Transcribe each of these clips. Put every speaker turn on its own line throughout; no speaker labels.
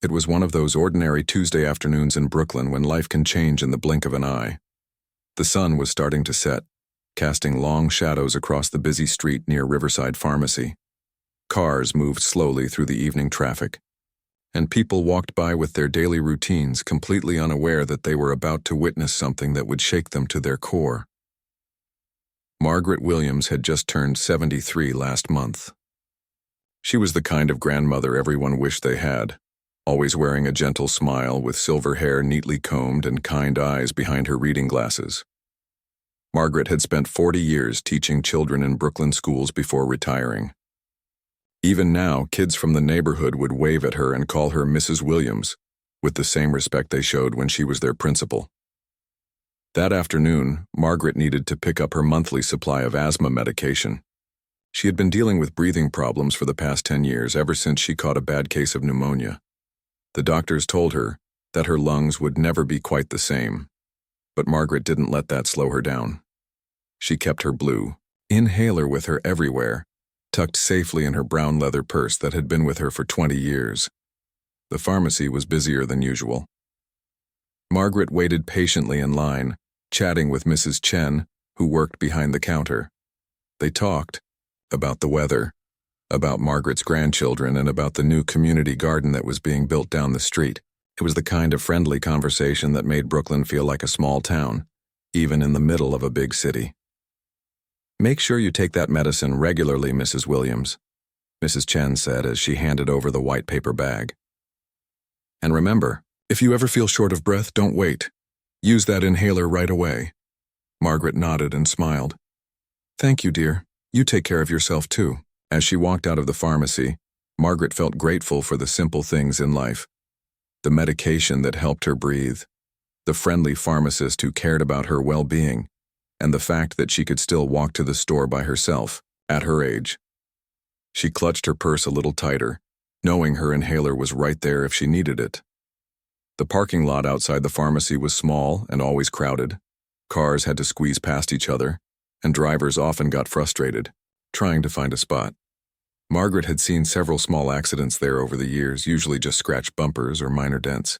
It was one of those ordinary Tuesday afternoons in Brooklyn when life can change in the blink of an eye. The sun was starting to set, casting long shadows across the busy street near Riverside Pharmacy. Cars moved slowly through the evening traffic, and people walked by with their daily routines, completely unaware that they were about to witness something that would shake them to their core. Margaret Williams had just turned 73 last month. She was the kind of grandmother everyone wished they had, always wearing a gentle smile with silver hair neatly combed and kind eyes behind her reading glasses. Margaret had spent 40 years teaching children in Brooklyn schools before retiring. Even now, kids from the neighborhood would wave at her and call her Mrs. Williams, with the same respect they showed when she was their principal. That afternoon, Margaret needed to pick up her monthly supply of asthma medication. She had been dealing with breathing problems for the past 10 years, ever since she caught a bad case of pneumonia. The doctors told her that her lungs would never be quite the same, but Margaret didn't let that slow her down. She kept her blue inhaler with her everywhere, tucked safely in her brown leather purse that had been with her for 20 years. The pharmacy was busier than usual. Margaret waited patiently in line, chatting with Mrs. Chen, who worked behind the counter. They talked about the weather, about Margaret's grandchildren, and about the new community garden that was being built down the street. It was the kind of friendly conversation that made Brooklyn feel like a small town, even in the middle of a big city. "Make sure you take that medicine regularly, Mrs. Williams," Mrs. Chen said as she handed over the white paper bag. "And remember, if you ever feel short of breath, don't wait. Use that inhaler right away." Margaret nodded and smiled. "Thank you, dear. You take care of yourself too." As she walked out of the pharmacy, Margaret felt grateful for the simple things in life. The medication that helped her breathe, the friendly pharmacist who cared about her well-being, and the fact that she could still walk to the store by herself, at her age. She clutched her purse a little tighter, knowing her inhaler was right there if she needed it. The parking lot outside the pharmacy was small and always crowded. Cars had to squeeze past each other, and drivers often got frustrated, trying to find a spot. Margaret had seen several small accidents there over the years, usually just scratched bumpers or minor dents.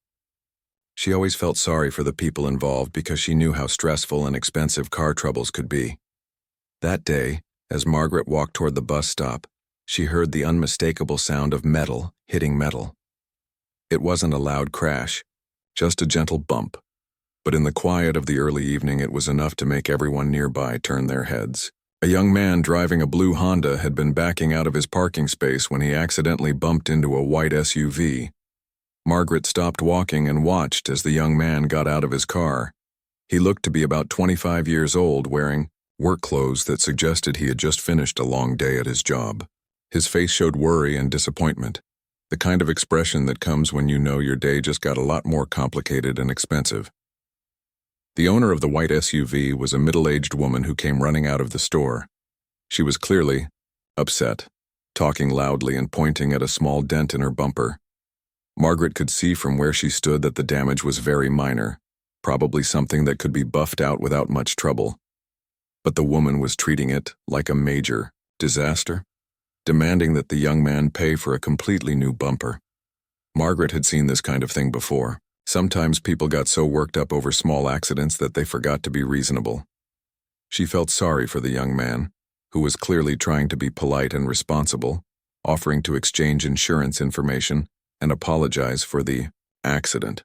She always felt sorry for the people involved because she knew how stressful and expensive car troubles could be. That day, as Margaret walked toward the bus stop, she heard the unmistakable sound of metal hitting metal. It wasn't a loud crash, just a gentle bump, but in the quiet of the early evening it was enough to make everyone nearby turn their heads. A young man driving a blue Honda had been backing out of his parking space when he accidentally bumped into a white SUV. Margaret stopped walking and watched as the young man got out of his car. He looked to be about 25 years old, wearing work clothes that suggested he had just finished a long day at his job. His face showed worry and disappointment, the kind of expression that comes when you know your day just got a lot more complicated and expensive. The owner of the white SUV was a middle-aged woman who came running out of the store. She was clearly upset, talking loudly and pointing at a small dent in her bumper. Margaret could see from where she stood that the damage was very minor, probably something that could be buffed out without much trouble. But the woman was treating it like a major disaster, demanding that the young man pay for a completely new bumper. Margaret had seen this kind of thing before. Sometimes people got so worked up over small accidents that they forgot to be reasonable. She felt sorry for the young man, who was clearly trying to be polite and responsible, offering to exchange insurance information and apologize for the accident.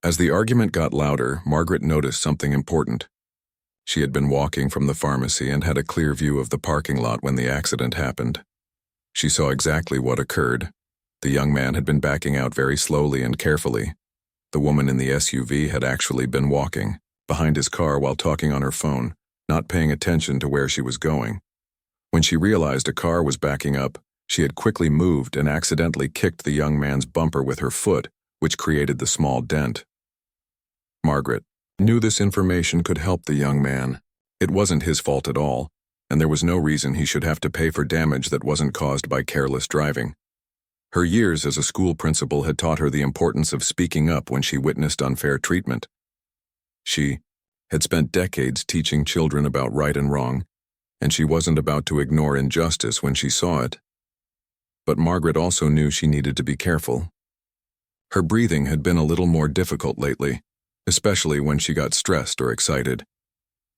As the argument got louder, Margaret noticed something important. She had been walking from the pharmacy and had a clear view of the parking lot when the accident happened. She saw exactly what occurred. The young man had been backing out very slowly and carefully. The woman in the SUV had actually been walking behind his car while talking on her phone, not paying attention to where she was going. When she realized a car was backing up, she had quickly moved and accidentally kicked the young man's bumper with her foot, which created the small dent. Margaret knew this information could help the young man. It wasn't his fault at all, and there was no reason he should have to pay for damage that wasn't caused by careless driving. Her years as a school principal had taught her the importance of speaking up when she witnessed unfair treatment. She had spent decades teaching children about right and wrong, and she wasn't about to ignore injustice when she saw it. But Margaret also knew she needed to be careful. Her breathing had been a little more difficult lately, especially when she got stressed or excited.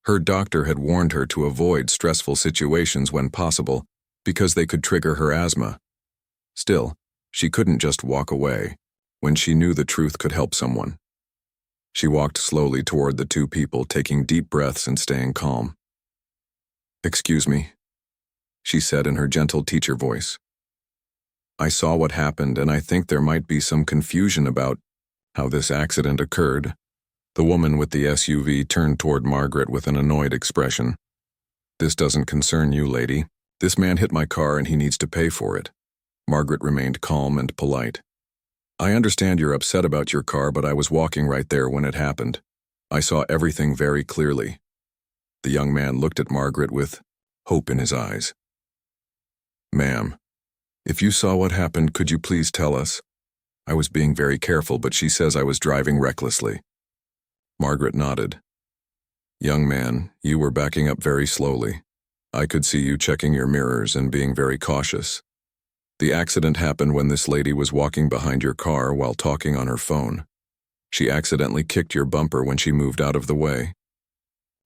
Her doctor had warned her to avoid stressful situations when possible because they could trigger her asthma. Still, she couldn't just walk away when she knew the truth could help someone. She walked slowly toward the two people, taking deep breaths and staying calm. "Excuse me," she said in her gentle teacher voice. "I saw what happened, and I think there might be some confusion about how this accident occurred." The woman with the SUV turned toward Margaret with an annoyed expression. "This doesn't concern you, lady. This man hit my car and he needs to pay for it." Margaret remained calm and polite. "I understand you're upset about your car, but I was walking right there when it happened. I saw everything very clearly." The young man looked at Margaret with hope in his eyes. "Ma'am, if you saw what happened, could you please tell us? I was being very careful, but she says I was driving recklessly." Margaret nodded. "Young man, you were backing up very slowly. I could see you checking your mirrors and being very cautious. The accident happened when this lady was walking behind your car while talking on her phone. She accidentally kicked your bumper when she moved out of the way."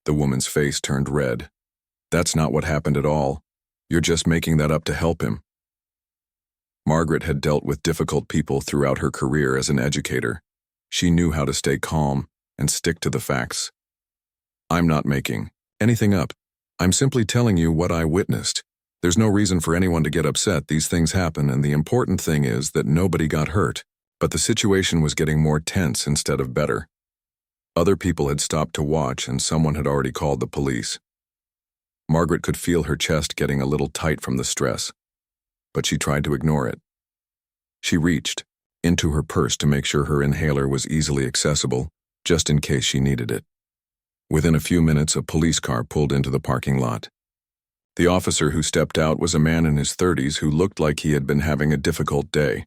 The woman's face turned red. "That's not what happened at all. You're just making that up to help him." Margaret had dealt with difficult people throughout her career as an educator. She knew how to stay calm and stick to the facts. "I'm not making anything up. I'm simply telling you what I witnessed. There's no reason for anyone to get upset. These things happen, and the important thing is that nobody got hurt. But the situation was getting more tense instead of better. Other people had stopped to watch, and someone had already called the police." Margaret could feel her chest getting a little tight from the stress, but she tried to ignore it. She reached into her purse to make sure her inhaler was easily accessible, just in case she needed it. Within a few minutes, a police car pulled into the parking lot. The officer who stepped out was a man in his 30s who looked like he had been having a difficult day.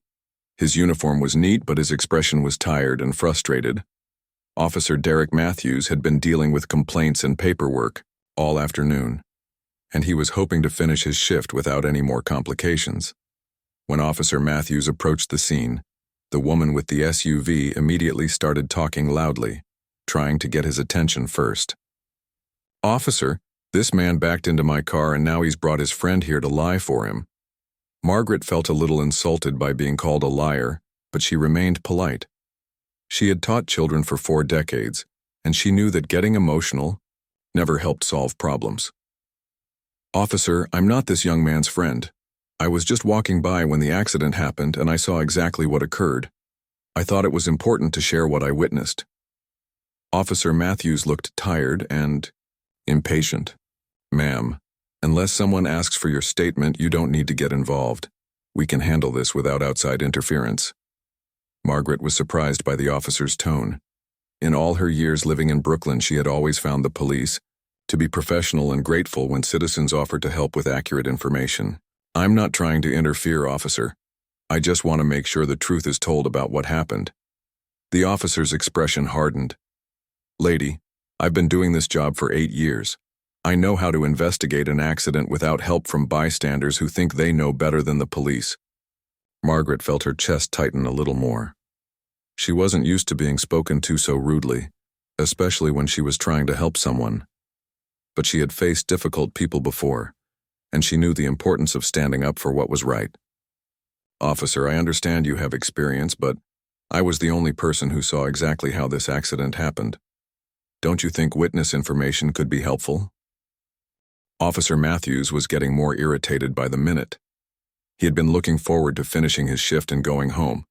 His uniform was neat, but his expression was tired and frustrated. Officer Derek Matthews had been dealing with complaints and paperwork all afternoon, and he was hoping to finish his shift without any more complications. When Officer Matthews approached the scene, the woman with the SUV immediately started talking loudly, trying to get his attention first. "Officer, this man backed into my car and now he's brought his friend here to lie for him." Margaret felt a little insulted by being called a liar, but she remained polite. She had taught children for 4 decades, and she knew that getting emotional never helped solve problems. "Officer, I'm not this young man's friend. I was just walking by when the accident happened and I saw exactly what occurred. I thought it was important to share what I witnessed." Officer Matthews looked tired and impatient. "Ma'am, unless someone asks for your statement, you don't need to get involved. We can handle this without outside interference." Margaret was surprised by the officer's tone. In all her years living in Brooklyn, she had always found the police to be professional and grateful when citizens offered to help with accurate information. "I'm not trying to interfere, officer. I just want to make sure the truth is told about what happened." The officer's expression hardened. "Lady, I've been doing this job for 8 years. I know how to investigate an accident without help from bystanders who think they know better than the police." Margaret felt her chest tighten a little more. She wasn't used to being spoken to so rudely, especially when she was trying to help someone. But she had faced difficult people before, and she knew the importance of standing up for what was right. "Officer, I understand you have experience, but I was the only person who saw exactly how this accident happened. Don't you think witness information could be helpful?" Officer Matthews was getting more irritated by the minute. He had been looking forward to finishing his shift and going home,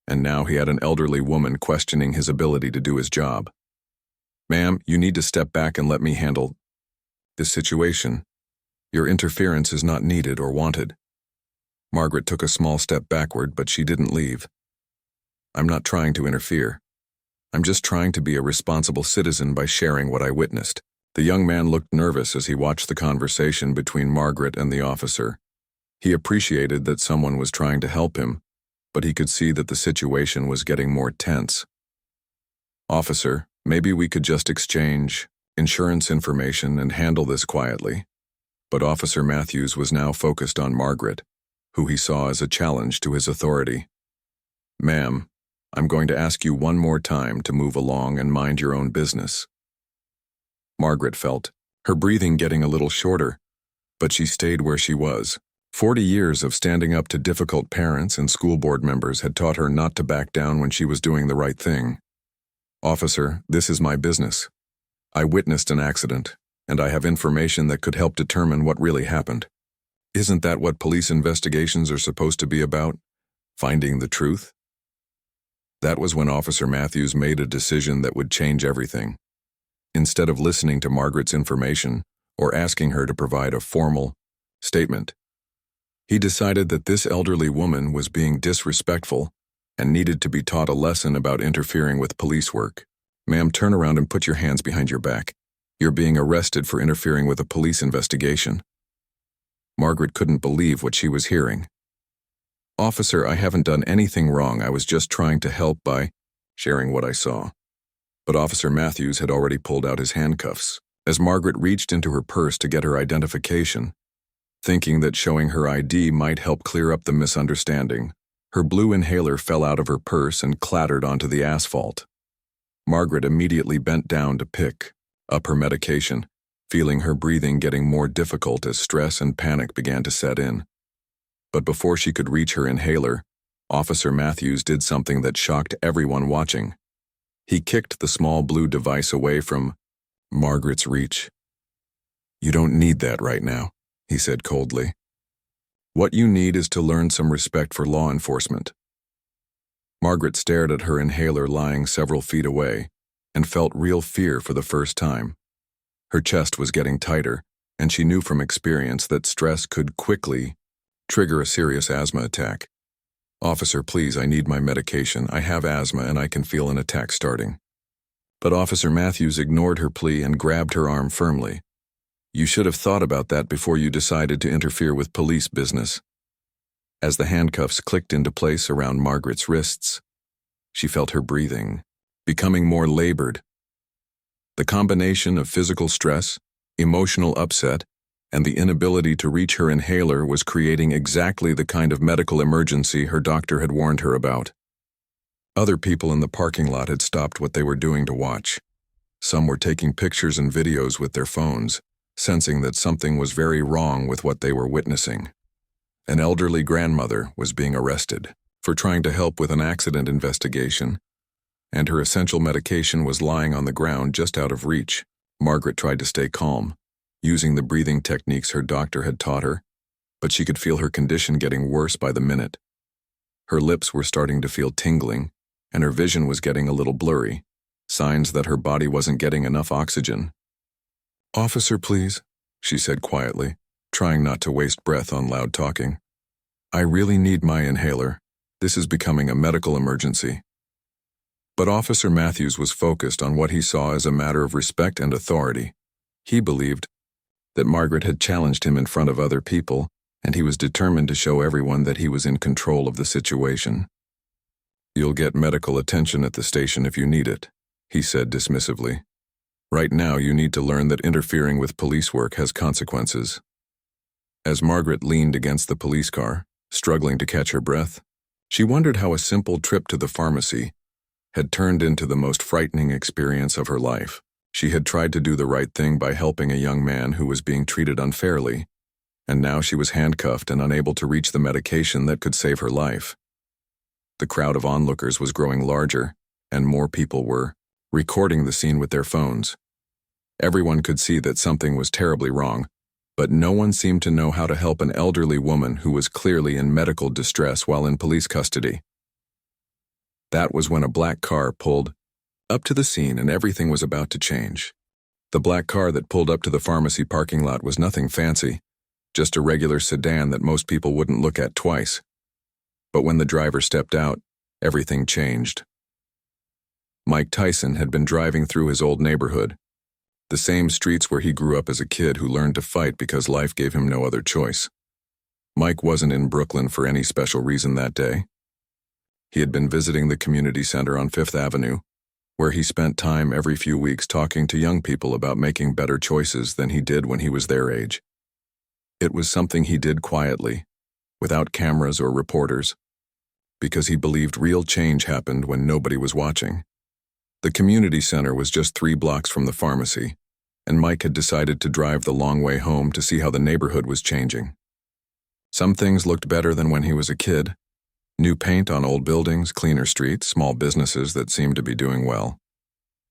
and now he had an elderly woman questioning his ability to do his job. "Ma'am, you need to step back and let me handle this situation. Your interference is not needed or wanted." Margaret took a small step backward, but she didn't leave. "I'm not trying to interfere. I'm just trying to be a responsible citizen by sharing what I witnessed." The young man looked nervous as he watched the conversation between Margaret and the officer. He appreciated that someone was trying to help him, but he could see that the situation was getting more tense. "Officer, maybe we could just exchange insurance information and handle this quietly." But Officer Matthews was now focused on Margaret, who he saw as a challenge to his authority. "Ma'am, I'm going to ask you one more time to move along and mind your own business." Margaret felt her breathing getting a little shorter, but she stayed where she was. 40 years of standing up to difficult parents and school board members had taught her not to back down when she was doing the right thing. "Officer, this is my business. I witnessed an accident, and I have information that could help determine what really happened. Isn't that what police investigations are supposed to be about? Finding the truth?" That was when Officer Matthews made a decision that would change everything. Instead of listening to Margaret's information or asking her to provide a formal statement, he decided that this elderly woman was being disrespectful and needed to be taught a lesson about interfering with police work. "Ma'am, turn around and put your hands behind your back. You're being arrested for interfering with a police investigation." Margaret couldn't believe what she was hearing. "Officer, I haven't done anything wrong. I was just trying to help by sharing what I saw." But Officer Matthews had already pulled out his handcuffs. As Margaret reached into her purse to get her identification, thinking that showing her ID might help clear up the misunderstanding, her blue inhaler fell out of her purse and clattered onto the asphalt. Margaret immediately bent down to pick up her medication, feeling her breathing getting more difficult as stress and panic began to set in. But before she could reach her inhaler, Officer Matthews did something that shocked everyone watching. He kicked the small blue device away from Margaret's reach. "You don't need that right now," he said coldly. "What you need is to learn some respect for law enforcement." Margaret stared at her inhaler lying several feet away and felt real fear for the first time. Her chest was getting tighter, and she knew from experience that stress could quickly trigger a serious asthma attack. "Officer, please, I need my medication. I have asthma and I can feel an attack starting." But Officer Matthews ignored her plea and grabbed her arm firmly. "You should have thought about that before you decided to interfere with police business." As the handcuffs clicked into place around Margaret's wrists, she felt her breathing becoming more labored. The combination of physical stress, emotional upset, and the inability to reach her inhaler was creating exactly the kind of medical emergency her doctor had warned her about. Other people in the parking lot had stopped what they were doing to watch. Some were taking pictures and videos with their phones, sensing that something was very wrong with what they were witnessing. An elderly grandmother was being arrested for trying to help with an accident investigation, and her essential medication was lying on the ground just out of reach. Margaret tried to stay calm, using the breathing techniques her doctor had taught her, but she could feel her condition getting worse by the minute. Her lips were starting to feel tingling, and her vision was getting a little blurry, signs that her body wasn't getting enough oxygen. "Officer, please," she said quietly, trying not to waste breath on loud talking. "I really need my inhaler. This is becoming a medical emergency." But Officer Matthews was focused on what he saw as a matter of respect and authority. He believed that Margaret had challenged him in front of other people, and he was determined to show everyone that he was in control of the situation. "You'll get medical attention at the station if you need it," he said dismissively. "Right now you need to learn that interfering with police work has consequences." As Margaret leaned against the police car, struggling to catch her breath, she wondered how a simple trip to the pharmacy had turned into the most frightening experience of her life. She had tried to do the right thing by helping a young man who was being treated unfairly, and now she was handcuffed and unable to reach the medication that could save her life. The crowd of onlookers was growing larger, and more people were recording the scene with their phones. Everyone could see that something was terribly wrong, but no one seemed to know how to help an elderly woman who was clearly in medical distress while in police custody. That was when a black car pulled up to the scene and everything was about to change. The black car that pulled up to the pharmacy parking lot was nothing fancy, just a regular sedan that most people wouldn't look at twice. But when the driver stepped out, everything changed. Mike Tyson had been driving through his old neighborhood, the same streets where he grew up as a kid who learned to fight because life gave him no other choice. Mike wasn't in Brooklyn for any special reason that day. He had been visiting the community center on 5th Avenue, where he spent time every few weeks talking to young people about making better choices than he did when he was their age. It was something he did quietly, without cameras or reporters. because he believed real change happened when nobody was watching. The community center was just 3 blocks from the pharmacy, and Mike had decided to drive the long way home to see how the neighborhood was changing. Some things looked better than when he was a kid. New paint on old buildings, cleaner streets, small businesses that seemed to be doing well.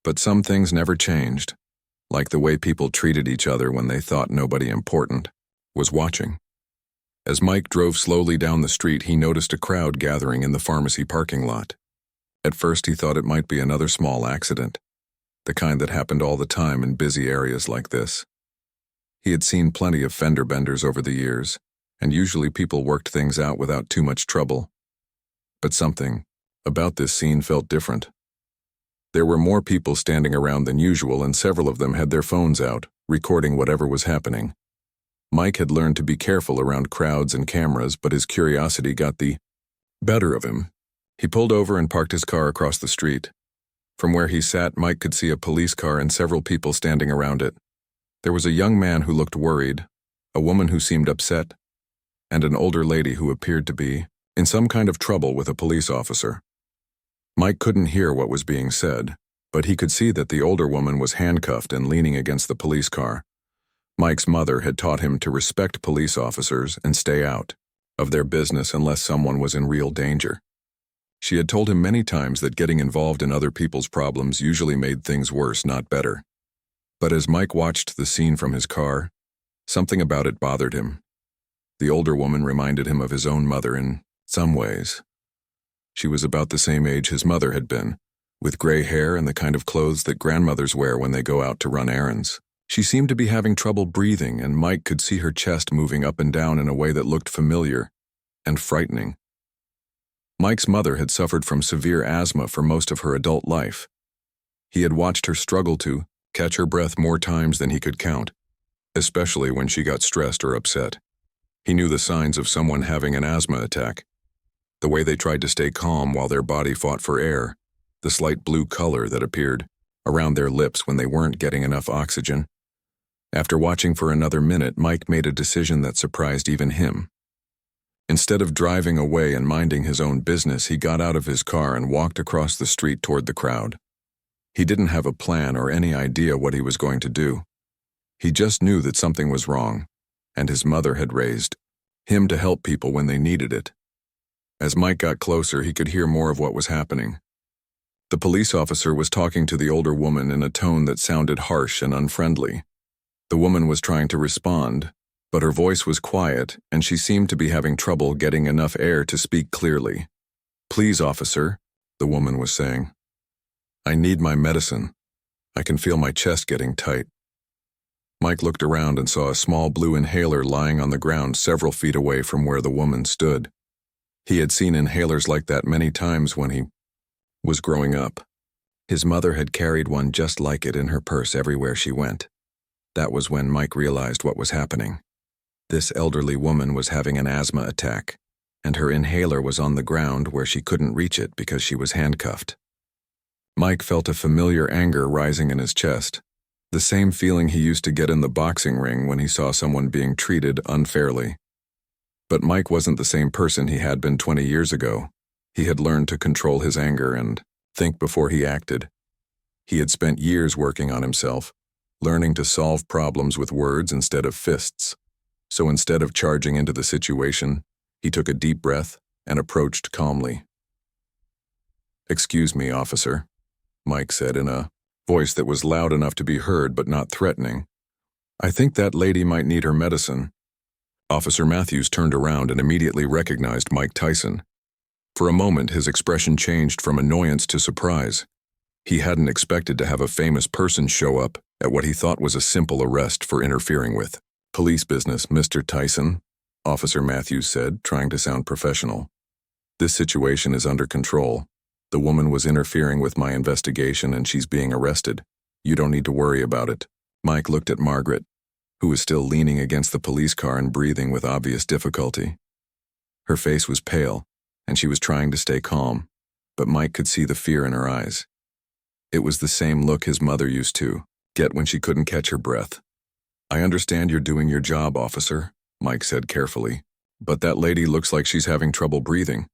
But some things never changed, like the way people treated each other when they thought nobody important was watching. As Mike drove slowly down the street, he noticed a crowd gathering in the pharmacy parking lot. At first, he thought it might be another small accident, the kind that happened all the time in busy areas like this. He had seen plenty of fender benders over the years, and usually people worked things out without too much trouble. But something about this scene felt different. There were more people standing around than usual, and several of them had their phones out, recording whatever was happening. Mike had learned to be careful around crowds and cameras, but his curiosity got the better of him. He pulled over and parked his car across the street. From where he sat, Mike could see a police car and several people standing around it. There was a young man who looked worried, a woman who seemed upset, and an older lady who appeared to be in some kind of trouble with a police officer. Mike couldn't hear what was being said, but he could see that the older woman was handcuffed and leaning against the police car. Mike's mother had taught him to respect police officers and stay out of their business unless someone was in real danger. She had told him many times that getting involved in other people's problems usually made things worse, not better. But as Mike watched the scene from his car, something about it bothered him. The older woman reminded him of his own mother in some ways. She was about the same age his mother had been, with gray hair and the kind of clothes that grandmothers wear when they go out to run errands. She seemed to be having trouble breathing, and Mike could see her chest moving up and down in a way that looked familiar and frightening. Mike's mother had suffered from severe asthma for most of her adult life. He had watched her struggle to catch her breath more times than he could count, especially when she got stressed or upset. He knew the signs of someone having an asthma attack. The way they tried to stay calm while their body fought for air, the slight blue color that appeared around their lips when they weren't getting enough oxygen. After watching for another minute, Mike made a decision that surprised even him. Instead of driving away and minding his own business, he got out of his car and walked across the street toward the crowd. He didn't have a plan or any idea what he was going to do. He just knew that something was wrong, and his mother had raised him to help people when they needed it. As Mike got closer, he could hear more of what was happening. The police officer was talking to the older woman in a tone that sounded harsh and unfriendly. The woman was trying to respond, but her voice was quiet, and she seemed to be having trouble getting enough air to speak clearly. "Please, officer," the woman was saying. "I need my medicine. I can feel my chest getting tight." Mike looked around and saw a small blue inhaler lying on the ground several feet away from where the woman stood. He had seen inhalers like that many times when he was growing up. His mother had carried one just like it in her purse everywhere she went. That was when Mike realized what was happening. This elderly woman was having an asthma attack, and her inhaler was on the ground where she couldn't reach it because she was handcuffed. Mike felt a familiar anger rising in his chest, the same feeling he used to get in the boxing ring when he saw someone being treated unfairly. But Mike wasn't the same person he had been 20 years ago. He had learned to control his anger and think before he acted. He had spent years working on himself, learning to solve problems with words instead of fists. So instead of charging into the situation, he took a deep breath and approached calmly. "Excuse me, officer," Mike said in a voice that was loud enough to be heard but not threatening. "I think that lady might need her medicine." Officer Matthews turned around and immediately recognized Mike Tyson. For a moment, his expression changed from annoyance to surprise. He hadn't expected to have a famous person show up at what he thought was a simple arrest for interfering with police business. "Mr. Tyson," Officer Matthews said, trying to sound professional. "This situation is under control. The woman was interfering with my investigation and she's being arrested. You don't need to worry about it." Mike looked at Margaret, who was still leaning against the police car and breathing with obvious difficulty. Her face was pale, and she was trying to stay calm, but Mike could see the fear in her eyes. It was the same look his mother used to get when she couldn't catch her breath. "I understand you're doing your job, officer," Mike said carefully, "but that lady looks like she's having trouble breathing."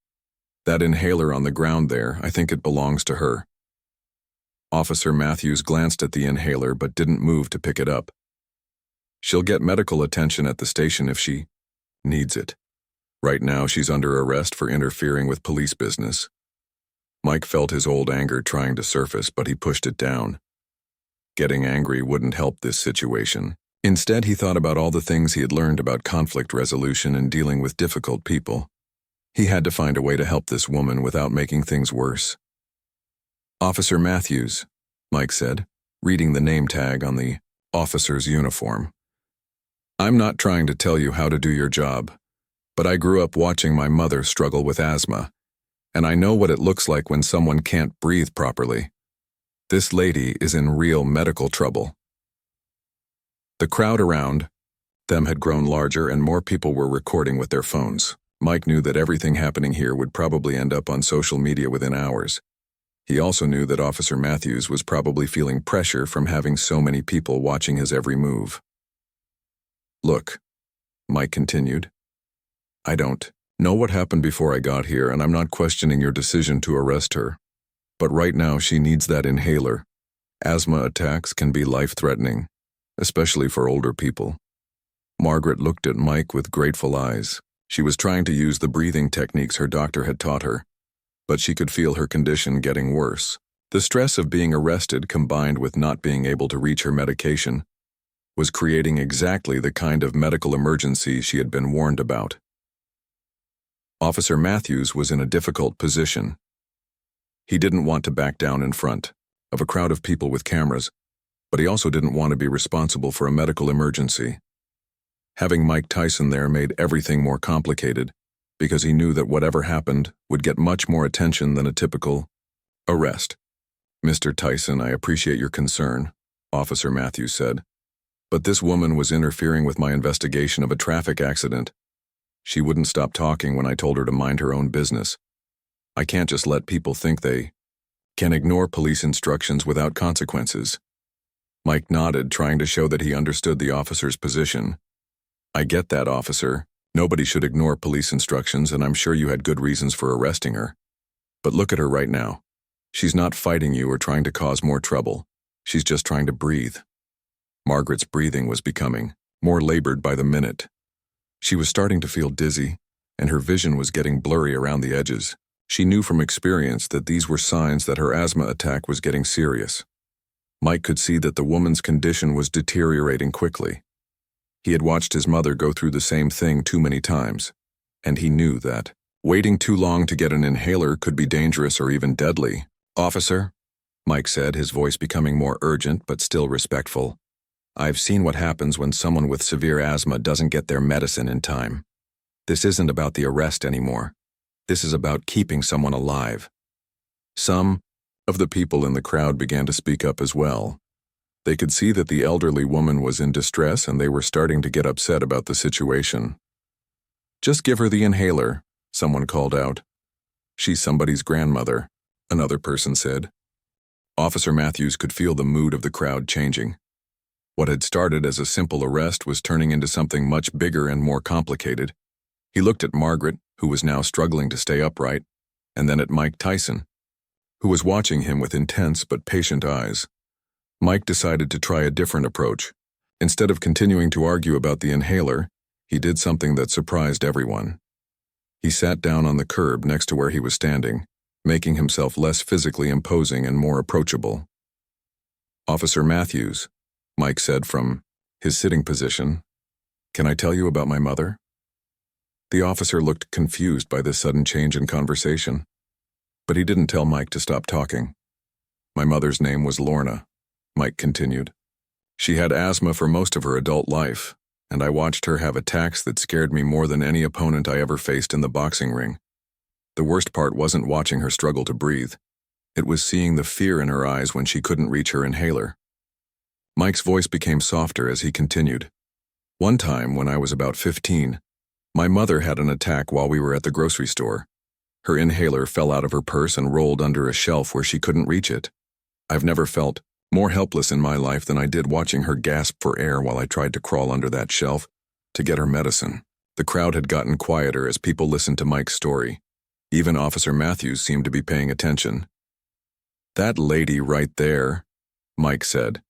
That inhaler on the ground there, I think it belongs to her. Officer Matthews glanced at the inhaler but didn't move to pick it up. She'll get medical attention at the station if she needs it. Right now, she's under arrest for interfering with police business. Mike felt his old anger trying to surface, but he pushed it down. Getting angry wouldn't help this situation. Instead, he thought about all the things he had learned about conflict resolution and dealing with difficult people. He had to find a way to help this woman without making things worse. "Officer Matthews," Mike said, reading the name tag on the officer's uniform. "I'm not trying to tell you how to do your job, but I grew up watching my mother struggle with asthma, and I know what it looks like when someone can't breathe properly. This lady is in real medical trouble." The crowd around them had grown larger and more people were recording with their phones. Mike knew that everything happening here would probably end up on social media within hours. He also knew that Officer Matthews was probably feeling pressure from having so many people watching his every move. "Look," Mike continued, "I don't know what happened before I got here, and I'm not questioning your decision to arrest her. But right now she needs that inhaler. Asthma attacks can be life-threatening, especially for older people." Margaret looked at Mike with grateful eyes. She was trying to use the breathing techniques her doctor had taught her, but she could feel her condition getting worse. The stress of being arrested combined with not being able to reach her medication was creating exactly the kind of medical emergency she had been warned about. Officer Matthews was in a difficult position. He didn't want to back down in front of a crowd of people with cameras, but he also didn't want to be responsible for a medical emergency. Having Mike Tyson there made everything more complicated, because he knew that whatever happened would get much more attention than a typical arrest. "Mr. Tyson, I appreciate your concern," Officer Matthews said, "but this woman was interfering with my investigation of a traffic accident. She wouldn't stop talking when I told her to mind her own business. I can't just let people think they can ignore police instructions without consequences." Mike nodded, trying to show that he understood the officer's position. "I get that, officer. Nobody should ignore police instructions, and I'm sure you had good reasons for arresting her. But look at her right now. She's not fighting you or trying to cause more trouble. She's just trying to breathe." Margaret's breathing was becoming more labored by the minute. She was starting to feel dizzy, and her vision was getting blurry around the edges. She knew from experience that these were signs that her asthma attack was getting serious. Mike could see that the woman's condition was deteriorating quickly. He had watched his mother go through the same thing too many times, and he knew that waiting too long to get an inhaler could be dangerous or even deadly. "Officer," Mike said, his voice becoming more urgent but still respectful, "I've seen what happens when someone with severe asthma doesn't get their medicine in time. This isn't about the arrest anymore. This is about keeping someone alive." Some of the people in the crowd began to speak up as well. They could see that the elderly woman was in distress and they were starting to get upset about the situation. "Just give her the inhaler," someone called out. "She's somebody's grandmother," another person said. Officer Matthews could feel the mood of the crowd changing. What had started as a simple arrest was turning into something much bigger and more complicated. He looked at Margaret, who was now struggling to stay upright, and then at Mike Tyson, who was watching him with intense but patient eyes. Mike decided to try a different approach. Instead of continuing to argue about the inhaler, he did something that surprised everyone. He sat down on the curb next to where he was standing, making himself less physically imposing and more approachable. "Officer Matthews," Mike said from his sitting position, "can I tell you about my mother?" The officer looked confused by this sudden change in conversation, but he didn't tell Mike to stop talking. "My mother's name was Lorna," Mike continued. "She had asthma for most of her adult life, and I watched her have attacks that scared me more than any opponent I ever faced in the boxing ring. The worst part wasn't watching her struggle to breathe. It was seeing the fear in her eyes when she couldn't reach her inhaler." Mike's voice became softer as he continued. "One time, when I was about 15, my mother had an attack while we were at the grocery store. Her inhaler fell out of her purse and rolled under a shelf where she couldn't reach it. I've never felt more helpless in my life than I did watching her gasp for air while I tried to crawl under that shelf to get her medicine." The crowd had gotten quieter as people listened to Mike's story. Even Officer Matthews seemed to be paying attention. "That lady right there," Mike said,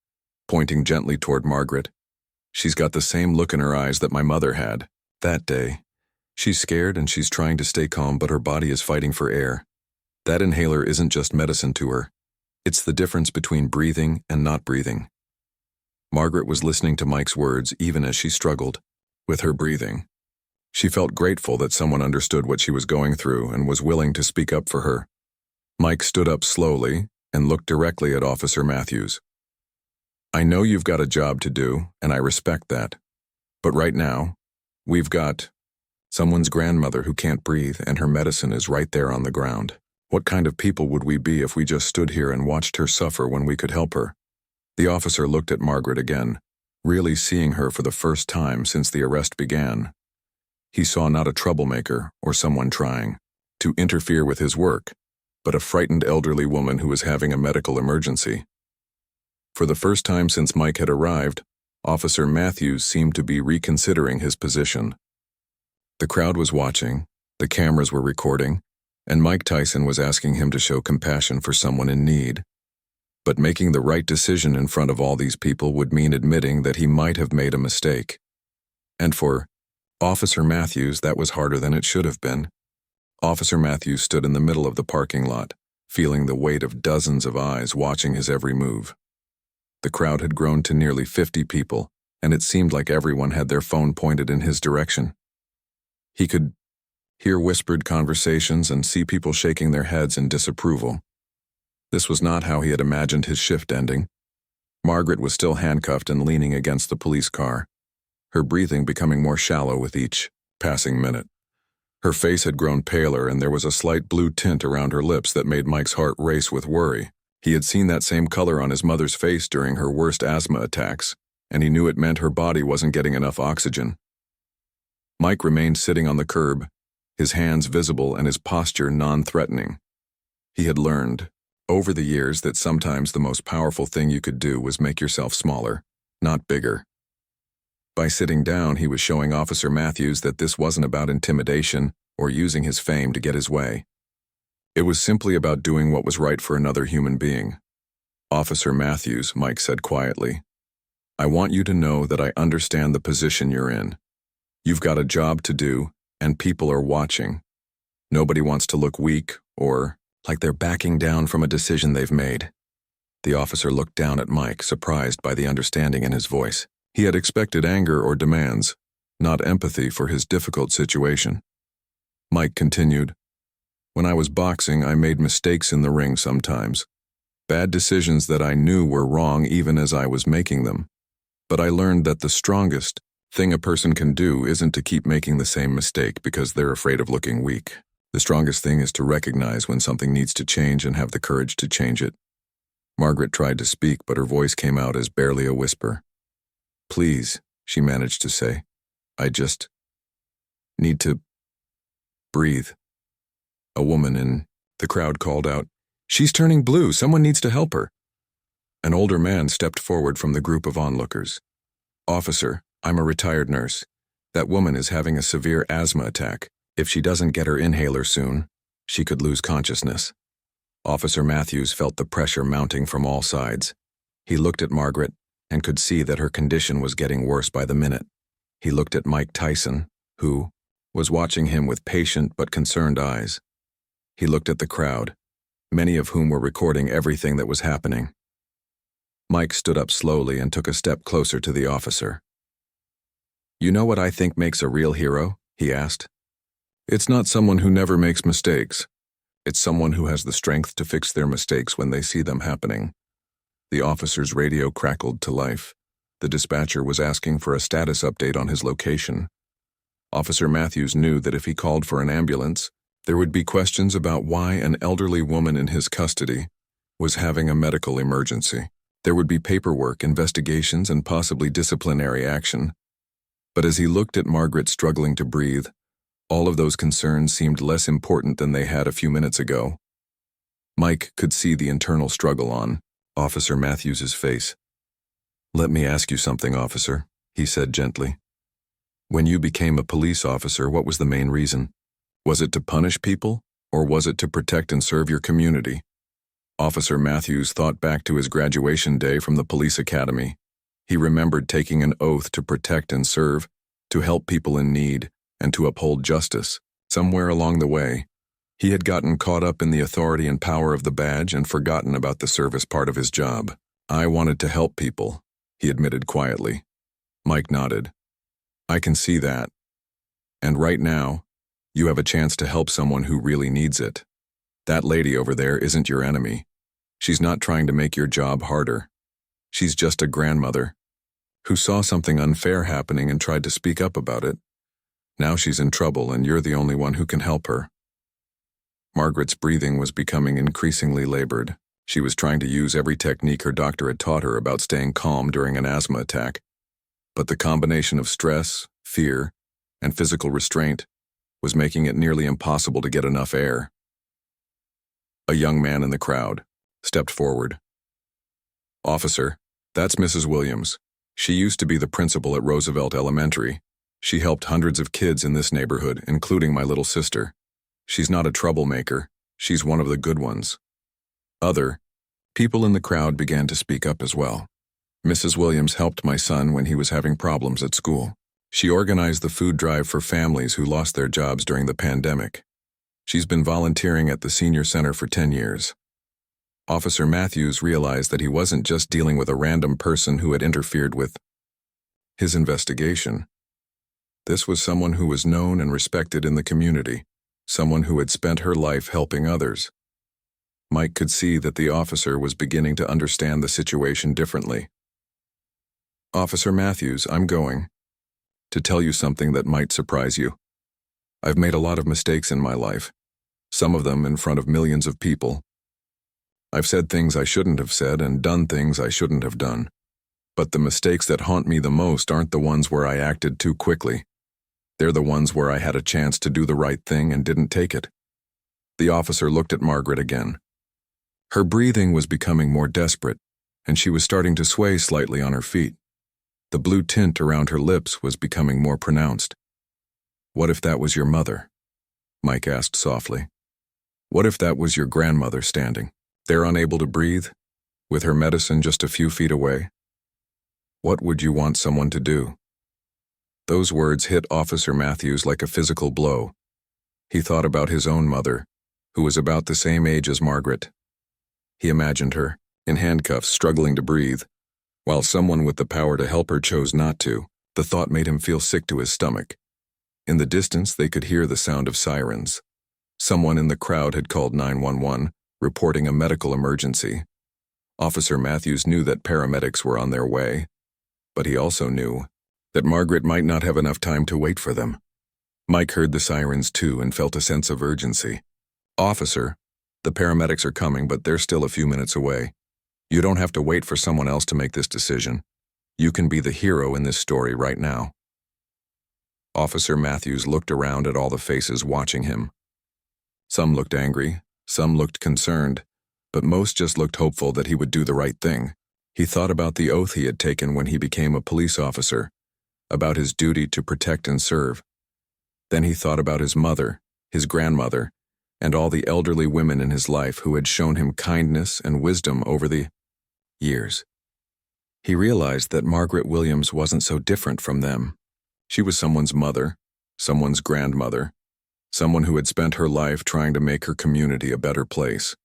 pointing gently toward Margaret. "She's got the same look in her eyes that my mother had that day. She's scared and she's trying to stay calm, but her body is fighting for air. That inhaler isn't just medicine to her. It's the difference between breathing and not breathing." Margaret was listening to Mike's words even as she struggled with her breathing. She felt grateful that someone understood what she was going through and was willing to speak up for her. Mike stood up slowly and looked directly at Officer Matthews. "I know you've got a job to do, and I respect that. But right now, we've got someone's grandmother who can't breathe, and her medicine is right there on the ground. What kind of people would we be if we just stood here and watched her suffer when we could help her?" The officer looked at Margaret again, really seeing her for the first time since the arrest began. He saw not a troublemaker or someone trying to interfere with his work, but a frightened elderly woman who was having a medical emergency. For the first time since Mike had arrived, Officer Matthews seemed to be reconsidering his position. The crowd was watching, the cameras were recording, and Mike Tyson was asking him to show compassion for someone in need. But making the right decision in front of all these people would mean admitting that he might have made a mistake. And for Officer Matthews, that was harder than it should have been. Officer Matthews stood in the middle of the parking lot, feeling the weight of dozens of eyes watching his every move. The crowd had grown to nearly 50 people, and it seemed like everyone had their phone pointed in his direction. He could hear whispered conversations and see people shaking their heads in disapproval. This was not how he had imagined his shift ending. Margaret was still handcuffed and leaning against the police car, her breathing becoming more shallow with each passing minute. Her face had grown paler, and there was a slight blue tint around her lips that made Mike's heart race with worry. He had seen that same color on his mother's face during her worst asthma attacks, and he knew it meant her body wasn't getting enough oxygen. Mike remained sitting on the curb, his hands visible and his posture non-threatening. He had learned, over the years, that sometimes the most powerful thing you could do was make yourself smaller, not bigger. By sitting down, he was showing Officer Matthews that this wasn't about intimidation or using his fame to get his way. It was simply about doing what was right for another human being. "Officer Matthews," Mike said quietly, "I want you to know that I understand the position you're in. You've got a job to do, and people are watching. Nobody wants to look weak or like they're backing down from a decision they've made." The officer looked down at Mike, surprised by the understanding in his voice. He had expected anger or demands, not empathy for his difficult situation. Mike continued, "When I was boxing, I made mistakes in the ring sometimes. Bad decisions that I knew were wrong even as I was making them. But I learned that the strongest thing a person can do isn't to keep making the same mistake because they're afraid of looking weak. The strongest thing is to recognize when something needs to change and have the courage to change it." Margaret tried to speak, but her voice came out as barely a whisper. "Please," she managed to say, "I just need to breathe." A woman in the crowd called out, "She's turning blue. Someone needs to help her." An older man stepped forward from the group of onlookers. "Officer, I'm a retired nurse. That woman is having a severe asthma attack. If she doesn't get her inhaler soon, she could lose consciousness." Officer Matthews felt the pressure mounting from all sides. He looked at Margaret and could see that her condition was getting worse by the minute. He looked at Mike Tyson, who was watching him with patient but concerned eyes. He looked at the crowd, many of whom were recording everything that was happening. Mike stood up slowly and took a step closer to the officer. "You know what I think makes a real hero?" he asked. "It's not someone who never makes mistakes. It's someone who has the strength to fix their mistakes when they see them happening." The officer's radio crackled to life. The dispatcher was asking for a status update on his location. Officer Matthews knew that if he called for an ambulance, there would be questions about why an elderly woman in his custody was having a medical emergency. There would be paperwork, investigations, and possibly disciplinary action. But as he looked at Margaret struggling to breathe, all of those concerns seemed less important than they had a few minutes ago. Mike could see the internal struggle on Officer Matthews's face. "Let me ask you something, officer," he said gently. "When you became a police officer, what was the main reason? Was it to punish people, Or was it to protect and serve your community? Officer Matthews thought back to his graduation day from the police academy. He remembered taking an oath to protect and serve, to help people in need, and to uphold justice. Somewhere along the way, he had gotten caught up in the authority and power of the badge and forgotten about the service part of his job. I wanted to help people, he admitted quietly. Mike nodded. I can see that. And right now, you have a chance to help someone who really needs it. That lady over there isn't your enemy. She's not trying to make your job harder. She's just a grandmother who saw something unfair happening and tried to speak up about it. Now she's in trouble and you're the only one who can help her. Margaret's breathing was becoming increasingly labored. She was trying to use every technique her doctor had taught her about staying calm during an asthma attack. But the combination of stress, fear, and physical restraint was making it nearly impossible to get enough air. A young man in the crowd stepped forward. Officer, that's Mrs. Williams. She used to be the principal at Roosevelt Elementary. She helped hundreds of kids in this neighborhood, including my little sister. She's not a troublemaker. She's one of the good ones. Other people in the crowd began to speak up as well. Mrs. Williams helped my son when he was having problems at school. She organized the food drive for families who lost their jobs during the pandemic. She's been volunteering at the senior center for 10 years. Officer Matthews realized that he wasn't just dealing with a random person who had interfered with his investigation. This was someone who was known and respected in the community, someone who had spent her life helping others. Mike could see that the officer was beginning to understand the situation differently. Officer Matthews, I'm going to tell you something that might surprise you. I've made a lot of mistakes in my life, some of them in front of millions of people. I've said things I shouldn't have said and done things I shouldn't have done. But the mistakes that haunt me the most aren't the ones where I acted too quickly. They're the ones where I had a chance to do the right thing and didn't take it. The officer looked at Margaret again. Her breathing was becoming more desperate, and she was starting to sway slightly on her feet. The blue tint around her lips was becoming more pronounced. What if that was your mother? Mike asked softly. What if that was your grandmother standing there, unable to breathe, with her medicine just a few feet away? What would you want someone to do? Those words hit Officer Matthews like a physical blow. He thought about his own mother, who was about the same age as Margaret. He imagined her, in handcuffs, struggling to breathe, while someone with the power to help her chose not to. The thought made him feel sick to his stomach. In the distance, they could hear the sound of sirens. Someone in the crowd had called 911, reporting a medical emergency. Officer Matthews knew that paramedics were on their way, but he also knew that Margaret might not have enough time to wait for them. Mike heard the sirens too and felt a sense of urgency. Officer, the paramedics are coming, but they're still a few minutes away. You don't have to wait for someone else to make this decision. You can be the hero in this story right now. Officer Matthews looked around at all the faces watching him. Some looked angry, some looked concerned, but most just looked hopeful that he would do the right thing. He thought about the oath he had taken when he became a police officer, about his duty to protect and serve. Then he thought about his mother, his grandmother, and all the elderly women in his life who had shown him kindness and wisdom over the years. He realized that Margaret Williams wasn't so different from them. She was someone's mother, someone's grandmother, someone who had spent her life trying to make her community a better place.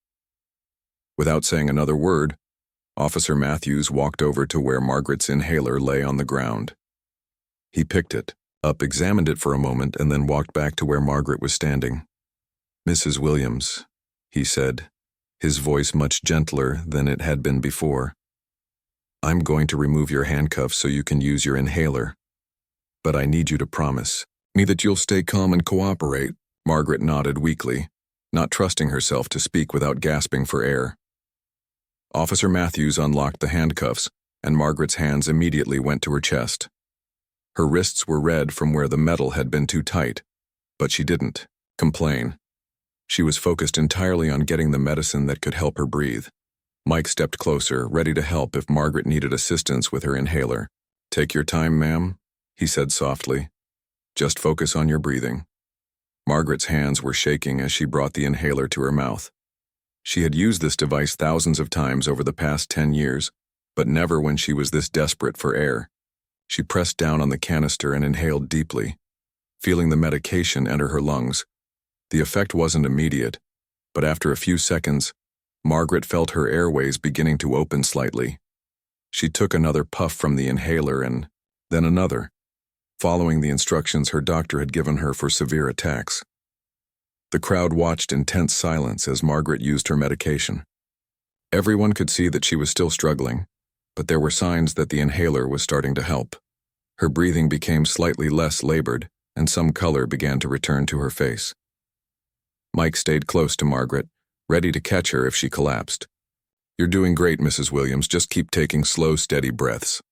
Without saying another word, Officer Matthews walked over to where Margaret's inhaler lay on the ground. He picked it up, examined it for a moment, and then walked back to where Margaret was standing. Mrs. Williams, he said, his voice much gentler than it had been before. I'm going to remove your handcuffs so you can use your inhaler. But I need you to promise me that you'll stay calm and cooperate. Margaret nodded weakly, not trusting herself to speak without gasping for air. Officer Matthews unlocked the handcuffs, and Margaret's hands immediately went to her chest. Her wrists were red from where the metal had been too tight, but she didn't complain. She was focused entirely on getting the medicine that could help her breathe. Mike stepped closer, ready to help if Margaret needed assistance with her inhaler. Take your time, ma'am, he said softly. Just focus on your breathing. Margaret's hands were shaking as she brought the inhaler to her mouth. She had used this device thousands of times over the past 10 years, but never when she was this desperate for air. She pressed down on the canister and inhaled deeply, feeling the medication enter her lungs. The effect wasn't immediate, but after a few seconds, Margaret felt her airways beginning to open slightly. She took another puff from the inhaler and then another, following the instructions her doctor had given her for severe attacks. The crowd watched in tense silence as Margaret used her medication. Everyone could see that she was still struggling, but there were signs that the inhaler was starting to help. Her breathing became slightly less labored, and some color began to return to her face. Mike stayed close to Margaret, ready to catch her if she collapsed. "You're doing great, Mrs. Williams. Just keep taking slow, steady breaths."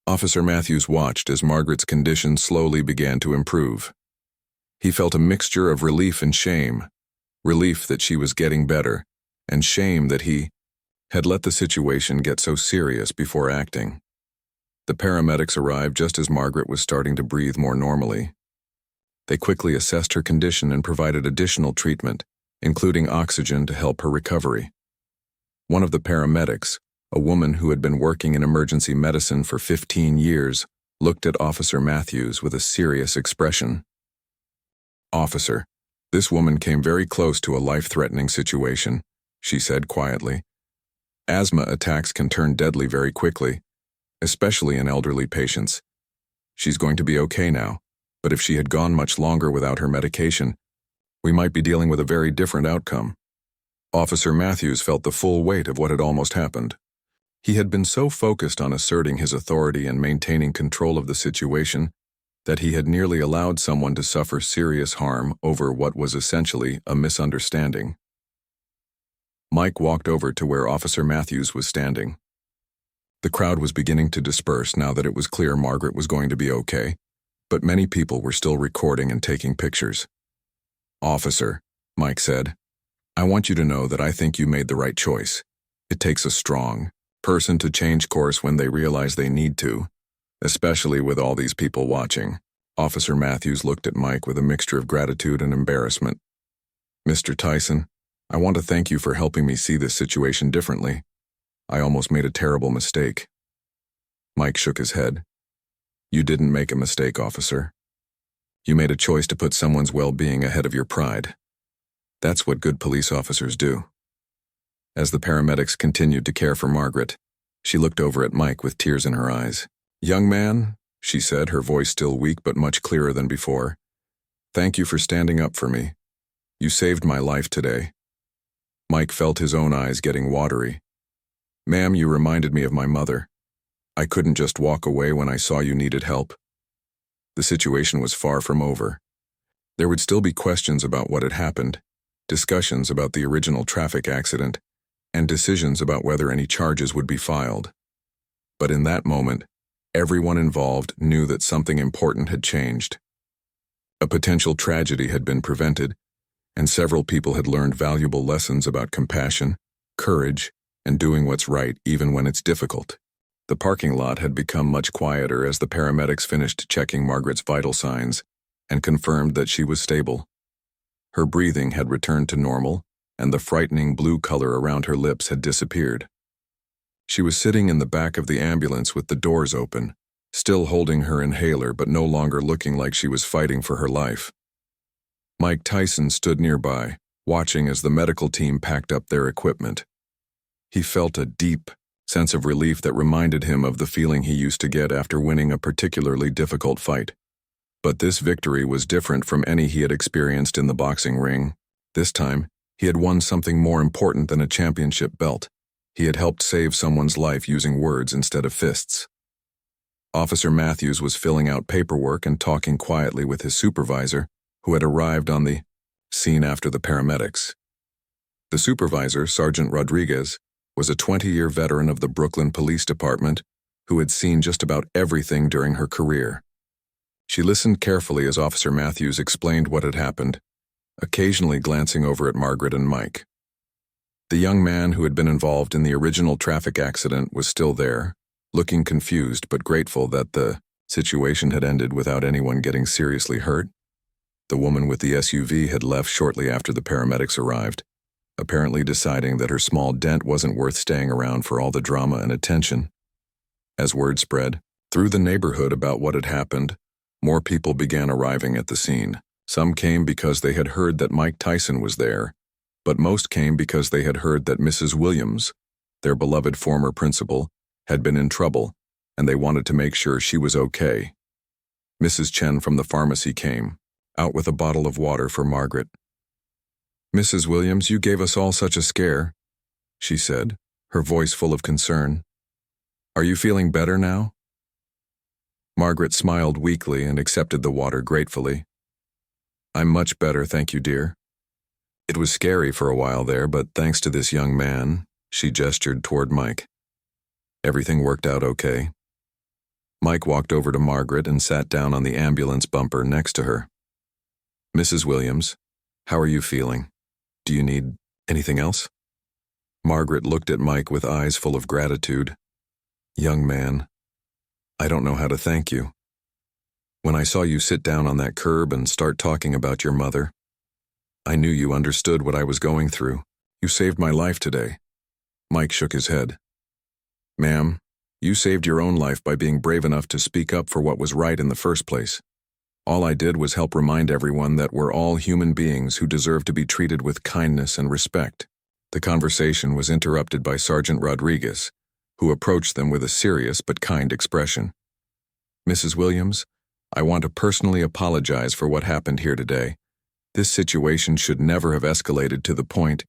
Officer Matthews watched as Margaret's condition slowly began to improve. He felt a mixture of relief and shame, relief that she was getting better, and shame that he had let the situation get so serious before acting. The paramedics arrived just as Margaret was starting to breathe more normally. They quickly assessed her condition and provided additional treatment, including oxygen to help her recovery. One of the paramedics, a woman who had been working in emergency medicine for 15 years, looked at Officer Matthews with a serious expression. "Officer, this woman came very close to a life-threatening situation," she said quietly. "Asthma attacks can turn deadly very quickly, especially in elderly patients. She's going to be okay now, but if she had gone much longer without her medication, we might be dealing with a very different outcome." Officer Matthews felt the full weight of what had almost happened. He had been so focused on asserting his authority and maintaining control of the situation that he had nearly allowed someone to suffer serious harm over what was essentially a misunderstanding. Mike walked over to where Officer Matthews was standing. The crowd was beginning to disperse now that it was clear Margaret was going to be okay, but many people were still recording and taking pictures. "Officer," Mike said, "I want you to know that I think you made the right choice. It takes a strong person to change course when they realize they need to, especially with all these people watching." Officer Matthews looked at Mike with a mixture of gratitude and embarrassment. "Mr. Tyson, I want to thank you for helping me see this situation differently. I almost made a terrible mistake." Mike shook his head. "You didn't make a mistake, officer. You made a choice to put someone's well-being ahead of your pride. That's what good police officers do." As the paramedics continued to care for Margaret, she looked over at Mike with tears in her eyes. "Young man," she said, her voice still weak but much clearer than before, "thank you for standing up for me. You saved my life today." Mike felt his own eyes getting watery. "Ma'am, you reminded me of my mother. I couldn't just walk away when I saw you needed help." The situation was far from over. There would still be questions about what had happened, discussions about the original traffic accident, and decisions about whether any charges would be filed. But in that moment, everyone involved knew that something important had changed. A potential tragedy had been prevented, and several people had learned valuable lessons about compassion, courage, and doing what's right even when it's difficult. The parking lot had become much quieter as the paramedics finished checking Margaret's vital signs and confirmed that she was stable. Her breathing had returned to normal, and the frightening blue color around her lips had disappeared. She was sitting in the back of the ambulance with the doors open, still holding her inhaler but no longer looking like she was fighting for her life. Mike Tyson stood nearby, watching as the medical team packed up their equipment. He felt a deep sense of relief that reminded him of the feeling he used to get after winning a particularly difficult fight. But this victory was different from any he had experienced in the boxing ring. This time, he had won something more important than a championship belt. He had helped save someone's life using words instead of fists. Officer Matthews was filling out paperwork and talking quietly with his supervisor, who had arrived on the scene after the paramedics. The supervisor, Sergeant Rodriguez, was a 20-year veteran of the Brooklyn Police Department who had seen just about everything during her career. She listened carefully as Officer Matthews explained what had happened, occasionally glancing over at Margaret and Mike. The young man who had been involved in the original traffic accident was still there, looking confused but grateful that the situation had ended without anyone getting seriously hurt. The woman with the SUV had left shortly after the paramedics arrived, apparently deciding that her small dent wasn't worth staying around for all the drama and attention. As word spread through the neighborhood about what had happened, more people began arriving at the scene. Some came because they had heard that Mike Tyson was there, but most came because they had heard that Mrs. Williams, their beloved former principal, had been in trouble, and they wanted to make sure she was okay. Mrs. Chen from the pharmacy came, out with a bottle of water for Margaret. "Mrs. Williams, you gave us all such a scare," she said, her voice full of concern. "Are you feeling better now?" Margaret smiled weakly and accepted the water gratefully. "I'm much better, thank you, dear. It was scary for a while there, but thanks to this young man," she gestured toward Mike. "Everything worked out okay." Mike walked over to Margaret and sat down on the ambulance bumper next to her. "Mrs. Williams, how are you feeling? Do you need anything else?" Margaret looked at Mike with eyes full of gratitude. "Young man, I don't know how to thank you. When I saw you sit down on that curb and start talking about your mother, I knew you understood what I was going through. You saved my life today." Mike shook his head. "Ma'am, you saved your own life by being brave enough to speak up for what was right in the first place. All I did was help remind everyone that we're all human beings who deserve to be treated with kindness and respect." The conversation was interrupted by Sergeant Rodriguez, who approached them with a serious but kind expression. "Mrs. Williams, I want to personally apologize for what happened here today. This situation should never have escalated to the point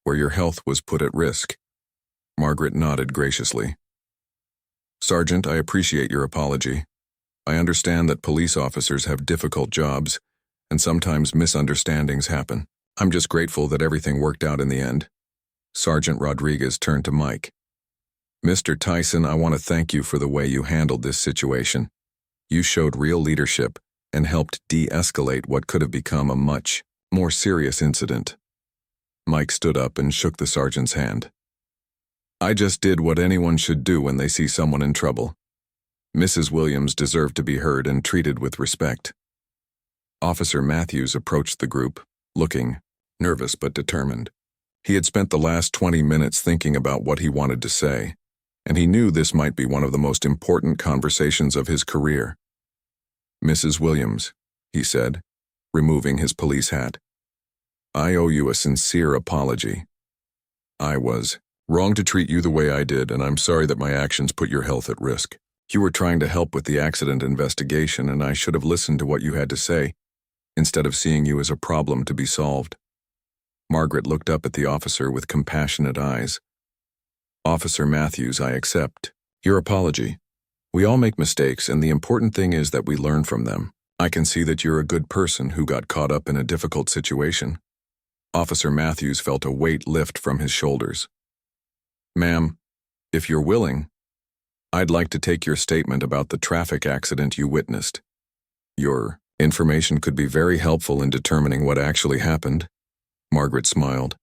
where your health was put at risk." Margaret nodded graciously. "Sergeant, I appreciate your apology. I understand that police officers have difficult jobs, and sometimes misunderstandings happen. I'm just grateful that everything worked out in the end." Sergeant Rodriguez turned to Mike. "Mr. Tyson, I want to thank you for the way you handled this situation. You showed real leadership and helped de-escalate what could have become a much more serious incident." Mike stood up and shook the sergeant's hand. "I just did what anyone should do when they see someone in trouble. Mrs. Williams deserved to be heard and treated with respect." Officer Matthews approached the group, looking nervous but determined. He had spent the last 20 minutes thinking about what he wanted to say, and he knew this might be one of the most important conversations of his career. "Mrs. Williams," he said, removing his police hat, "I owe you a sincere apology. I was wrong to treat you the way I did, and I'm sorry that my actions put your health at risk. You were trying to help with the accident investigation, and I should have listened to what you had to say, instead of seeing you as a problem to be solved." Margaret looked up at the officer with compassionate eyes. "Officer Matthews, I accept your apology. We all make mistakes, and the important thing is that we learn from them. I can see that you're a good person who got caught up in a difficult situation." Officer Matthews felt a weight lift from his shoulders. "Ma'am, if you're willing, I'd like to take your statement about the traffic accident you witnessed. Your information could be very helpful in determining what actually happened." Margaret smiled.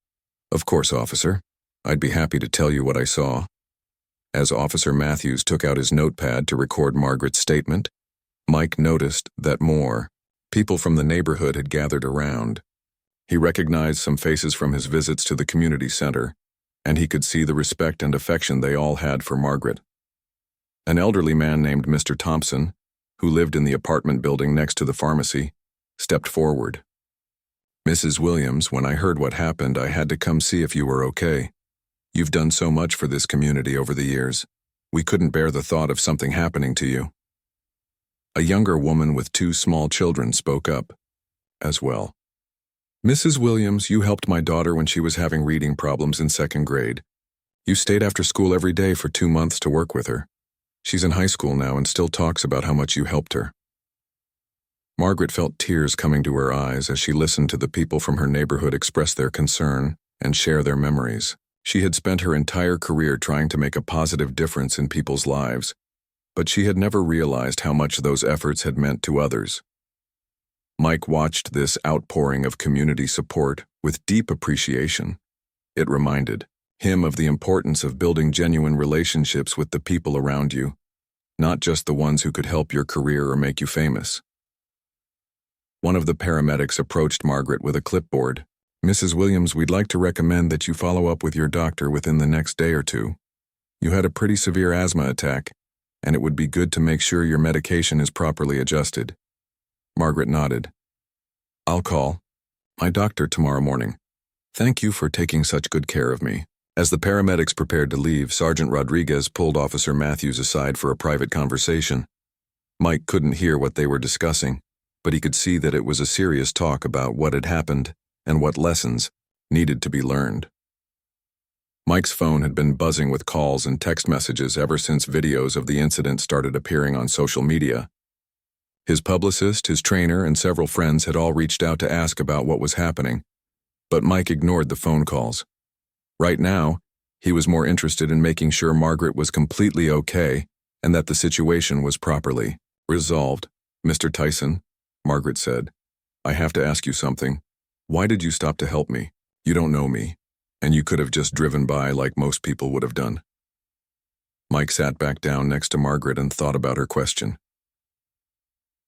"Of course, officer. I'd be happy to tell you what I saw." As Officer Matthews took out his notepad to record Margaret's statement, Mike noticed that more people from the neighborhood had gathered around. He recognized some faces from his visits to the community center, and he could see the respect and affection they all had for Margaret. An elderly man named Mr. Thompson, who lived in the apartment building next to the pharmacy, stepped forward. "Mrs. Williams, when I heard what happened, I had to come see if you were okay. You've done so much for this community over the years. We couldn't bear the thought of something happening to you." A younger woman with 2 small children spoke up as well. "Mrs. Williams, you helped my daughter when she was having reading problems in 2nd grade. You stayed after school every day for 2 months to work with her. She's in high school now and still talks about how much you helped her." Margaret felt tears coming to her eyes as she listened to the people from her neighborhood express their concern and share their memories. She had spent her entire career trying to make a positive difference in people's lives, but she had never realized how much those efforts had meant to others. Mike watched this outpouring of community support with deep appreciation. It reminded him of the importance of building genuine relationships with the people around you, not just the ones who could help your career or make you famous. One of the paramedics approached Margaret with a clipboard. "Mrs. Williams, we'd like to recommend that you follow up with your doctor within the next day or two. You had a pretty severe asthma attack, and it would be good to make sure your medication is properly adjusted." Margaret nodded. "I'll call my doctor tomorrow morning. Thank you for taking such good care of me." As the paramedics prepared to leave, Sergeant Rodriguez pulled Officer Matthews aside for a private conversation. Mike couldn't hear what they were discussing, but he could see that it was a serious talk about what had happened and what lessons needed to be learned. Mike's phone had been buzzing with calls and text messages ever since videos of the incident started appearing on social media. His publicist, his trainer, and several friends had all reached out to ask about what was happening, but Mike ignored the phone calls. Right now, he was more interested in making sure Margaret was completely okay and that the situation was properly resolved. "Mr. Tyson," Margaret said, "I have to ask you something. Why did you stop to help me? You don't know me, and you could have just driven by like most people would have done." Mike sat back down next to Margaret and thought about her question.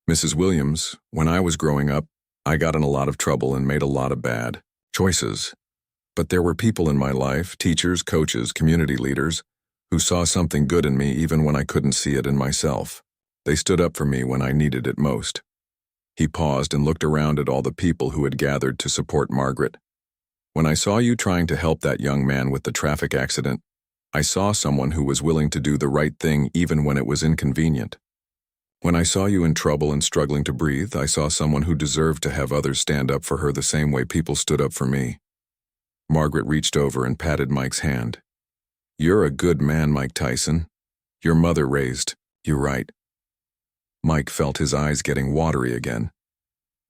"Mrs. Williams, when I was growing up, I got in a lot of trouble and made a lot of bad choices. But there were people in my life, teachers, coaches, community leaders, who saw something good in me even when I couldn't see it in myself. They stood up for me when I needed it most." He paused and looked around at all the people who had gathered to support Margaret. "When I saw you trying to help that young man with the traffic accident, I saw someone who was willing to do the right thing even when it was inconvenient. When I saw you in trouble and struggling to breathe, I saw someone who deserved to have others stand up for her the same way people stood up for me." Margaret reached over and patted Mike's hand. "You're a good man, Mike Tyson. Your mother raised you right." Mike felt his eyes getting watery again.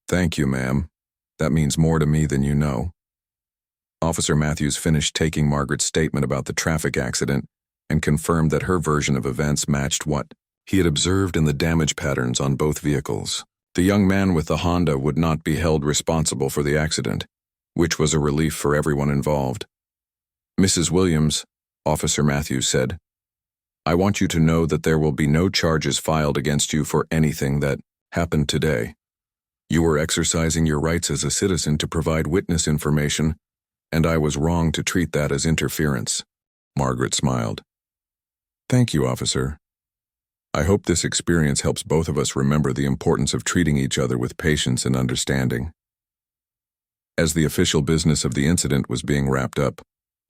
"Thank you, ma'am. That means more to me than you know." Officer Matthews finished taking Margaret's statement about the traffic accident and confirmed that her version of events matched what he had observed in the damage patterns on both vehicles. The young man with the Honda would not be held responsible for the accident, which was a relief for everyone involved. "Mrs. Williams," Officer Matthews said, "I want you to know that there will be no charges filed against you for anything that happened today. You were exercising your rights as a citizen to provide witness information, and I was wrong to treat that as interference." Margaret smiled. "Thank you, officer. I hope this experience helps both of us remember the importance of treating each other with patience and understanding." As the official business of the incident was being wrapped up,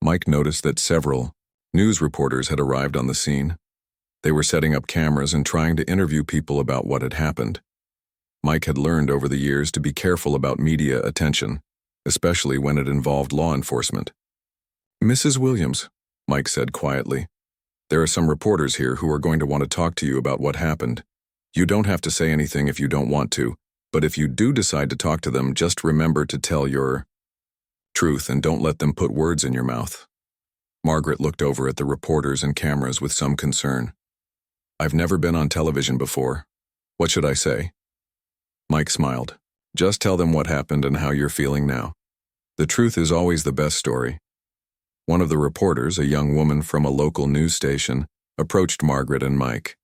Mike noticed that several news reporters had arrived on the scene. They were setting up cameras and trying to interview people about what had happened. Mike had learned over the years to be careful about media attention, especially when it involved law enforcement. "Mrs. Williams," Mike said quietly, "there are some reporters here who are going to want to talk to you about what happened. You don't have to say anything if you don't want to, but if you do decide to talk to them, just remember to tell your truth and don't let them put words in your mouth." Margaret looked over at the reporters and cameras with some concern. "I've never been on television before. What should I say?" Mike smiled. "Just tell them what happened and how you're feeling now. The truth is always the best story." One of the reporters, a young woman from a local news station, approached Margaret and Mike.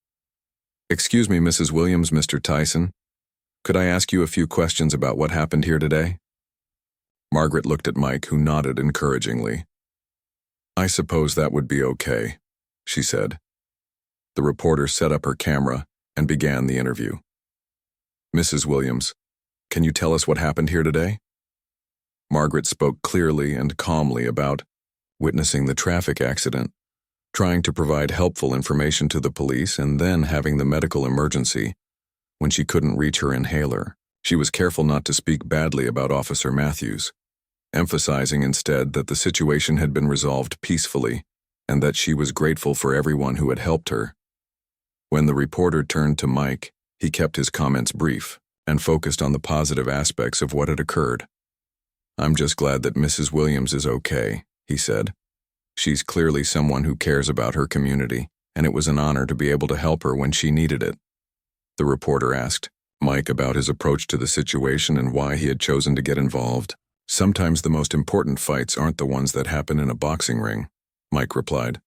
"Excuse me, Mrs. Williams, Mr. Tyson. Could I ask you a few questions about what happened here today?" Margaret looked at Mike, who nodded encouragingly. "I suppose that would be okay," she said. The reporter set up her camera and began the interview. "Mrs. Williams, can you tell us what happened here today?" Margaret spoke clearly and calmly about witnessing the traffic accident, trying to provide helpful information to the police, and then having the medical emergency when she couldn't reach her inhaler. She was careful not to speak badly about Officer Matthews, emphasizing instead that the situation had been resolved peacefully and that she was grateful for everyone who had helped her. When the reporter turned to Mike, he kept his comments brief and focused on the positive aspects of what had occurred. "I'm just glad that Mrs. Williams is okay," he said. "She's clearly someone who cares about her community, and it was an honor to be able to help her when she needed it." The reporter asked Mike about his approach to the situation and why he had chosen to get involved. "Sometimes the most important fights aren't the ones that happen in a boxing ring," Mike replied.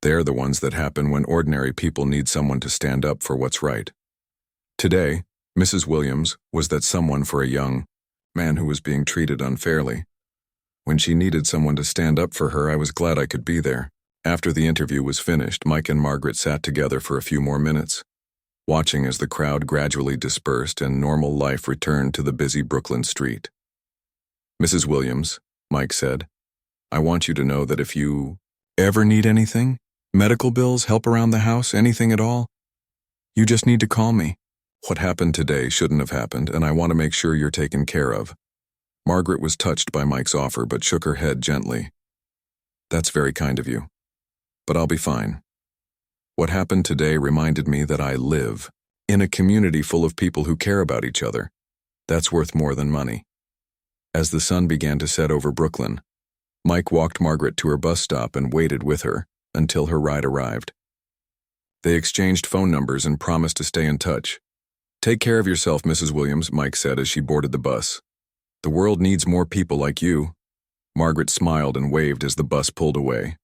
"They're the ones that happen when ordinary people need someone to stand up for what's right. Today, Mrs. Williams was that someone for a young man who was being treated unfairly. When she needed someone to stand up for her, I was glad I could be there. After the interview was finished, Mike and Margaret sat together for a few more minutes, watching as the crowd gradually dispersed and normal life returned to the busy Brooklyn street. "Mrs. Williams," Mike said, "I want you to know that if you ever need anything, medical bills, help around the house, anything at all, you just need to call me. What happened today shouldn't have happened, and I want to make sure you're taken care of." Margaret was touched by Mike's offer but shook her head gently. "That's very kind of you, but I'll be fine. What happened today reminded me that I live in a community full of people who care about each other. That's worth more than money." As the sun began to set over Brooklyn, Mike walked Margaret to her bus stop and waited with her until her ride arrived. They exchanged phone numbers and promised to stay in touch. "Take care of yourself, Mrs. Williams," Mike said as she boarded the bus. "The world needs more people like you." Margaret smiled and waved as the bus pulled away.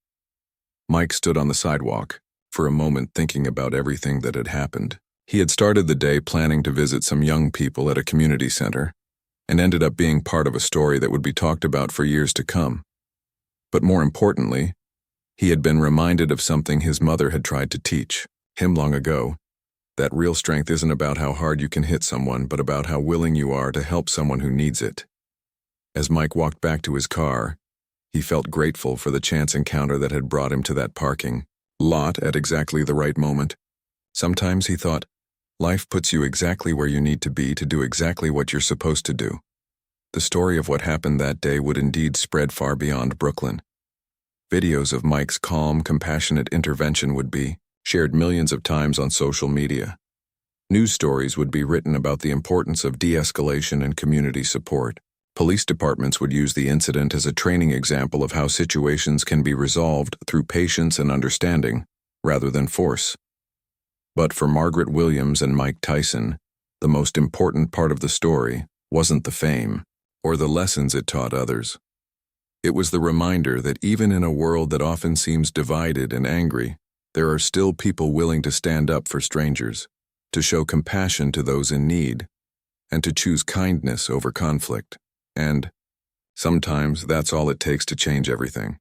Mike stood on the sidewalk, for a moment thinking about everything that had happened. He had started the day planning to visit some young people at a community center, and ended up being part of a story that would be talked about for years to come. But more importantly, he had been reminded of something his mother had tried to teach him long ago, that real strength isn't about how hard you can hit someone, but about how willing you are to help someone who needs it. As Mike walked back to his car, he felt grateful for the chance encounter that had brought him to that parking lot at exactly the right moment. Sometimes, he thought, life puts you exactly where you need to be to do exactly what you're supposed to do. The story of what happened that day would indeed spread far beyond Brooklyn. Videos of Mike's calm, compassionate intervention would be shared millions of times on social media. News stories would be written about the importance of de-escalation and community support. Police departments would use the incident as a training example of how situations can be resolved through patience and understanding, rather than force. But for Margaret Williams and Mike Tyson, the most important part of the story wasn't the fame or the lessons it taught others. It was the reminder that even in a world that often seems divided and angry, there are still people willing to stand up for strangers, to show compassion to those in need, and to choose kindness over conflict. And sometimes that's all it takes to change everything.